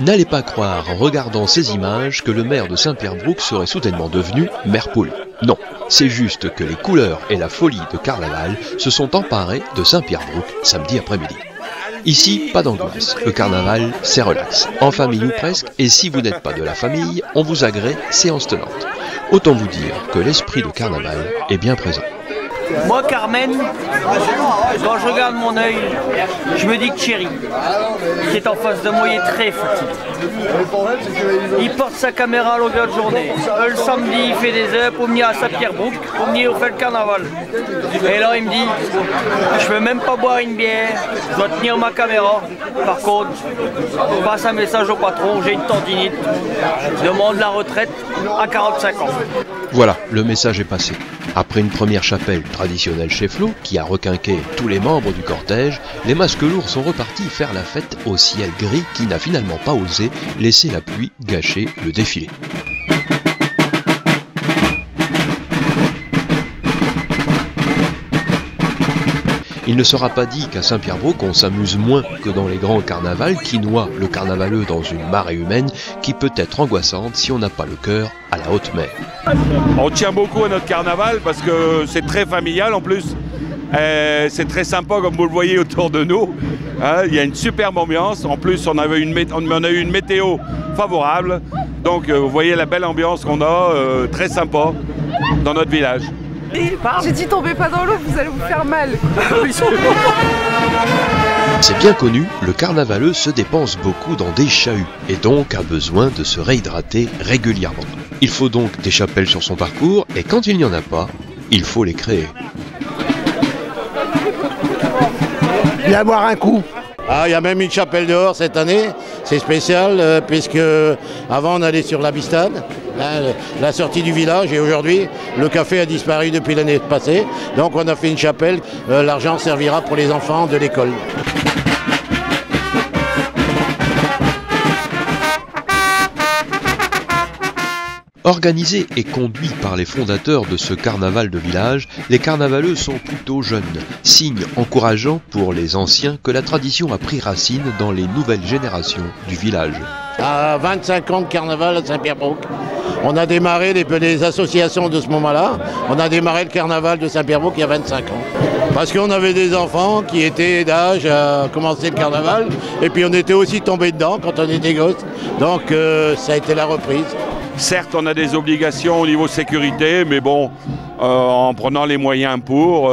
N'allez pas croire en regardant ces images que le maire de Saint-Pierre-Brouck serait soudainement devenu maire poule. Non, c'est juste que les couleurs et la folie de carnaval se sont emparés de Saint-Pierre-Brouck samedi après-midi. Ici, pas d'angoisse, le carnaval c'est relax, en famille ou presque, et si vous n'êtes pas de la famille, on vous agrée séance tenante. Autant vous dire que l'esprit de carnaval est bien présent. Moi, Carmen, quand je regarde mon œil, je me dis que Thierry, qui est en face de moi, il est très fatigué. Il porte sa caméra à longueur de journée. Le samedi, il fait des heures pour venir à Saint-Pierre-Brouck, pour venir faire le carnaval. Et là, il me dit, je peux même pas boire une bière, je dois tenir ma caméra. Par contre, je passe un message au patron, j'ai une tendinite, je demande la retraite à 45 ans. Voilà, le message est passé. Après une première chapelle traditionnelle chez Flo, qui a requinqué tous les membres du cortège, les masques lourds sont repartis faire la fête au ciel gris qui n'a finalement pas osé laisser la pluie gâcher le défilé. Il ne sera pas dit qu'à Saint-Pierre-Brouck, on s'amuse moins que dans les grands carnavals qui noient le carnavaleux dans une marée humaine qui peut être angoissante si on n'a pas le cœur à la haute mer. On tient beaucoup à notre carnaval parce que c'est très familial en plus. C'est très sympa comme vous le voyez autour de nous. Il y a une superbe ambiance. En plus, on a eu une météo favorable. Donc vous voyez la belle ambiance qu'on a, très sympa dans notre village. J'ai dit tombez pas dans l'eau, vous allez vous faire mal. C'est bien connu, le carnavaleux se dépense beaucoup dans des chahuts et donc a besoin de se réhydrater régulièrement. Il faut donc des chapelles sur son parcours et quand il n'y en a pas, il faut les créer. Viens boire un coup. Ah, il y a même une chapelle dehors cette année, c'est spécial puisque avant on allait sur la Bistade, la sortie du village, et aujourd'hui le café a disparu depuis l'année passée, donc on a fait une chapelle, l'argent servira pour les enfants de l'école. Organisés et conduits par les fondateurs de ce carnaval de village, les carnavaleux sont plutôt jeunes, signe encourageant pour les anciens que la tradition a pris racine dans les nouvelles générations du village. À 25 ans de carnaval à Saint-Pierre-Brouck, on a démarré les associations de ce moment-là, on a démarré le carnaval de Saint-Pierre-Brouck il y a 25 ans. Parce qu'on avait des enfants qui étaient d'âge à commencer le carnaval, et puis on était aussi tombés dedans quand on était gosse, donc ça a été la reprise. Certes, on a des obligations au niveau sécurité, mais bon, en prenant les moyens pour,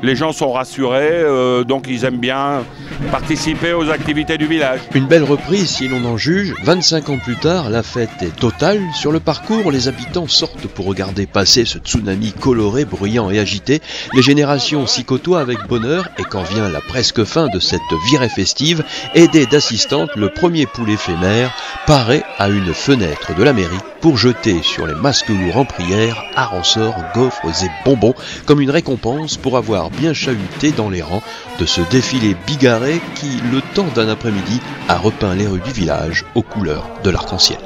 les gens sont rassurés, donc ils aiment bien participer aux activités du village. Une belle reprise si l'on en juge. 25 ans plus tard, la fête est totale. Sur le parcours, les habitants sortent pour regarder passer ce tsunami coloré, bruyant et agité. Les générations s'y côtoient avec bonheur et quand vient la presque fin de cette virée festive, aidé d'assistantes, le premier poule éphémère paraît à une fenêtre de la mairie pour jeter sur les masques lourds en prière harançors, gaufres et bonbons comme une récompense pour avoir bien chahuté dans les rangs de ce défilé bigarré qui, le temps d'un après-midi, a repeint les rues du village aux couleurs de l'arc-en-ciel.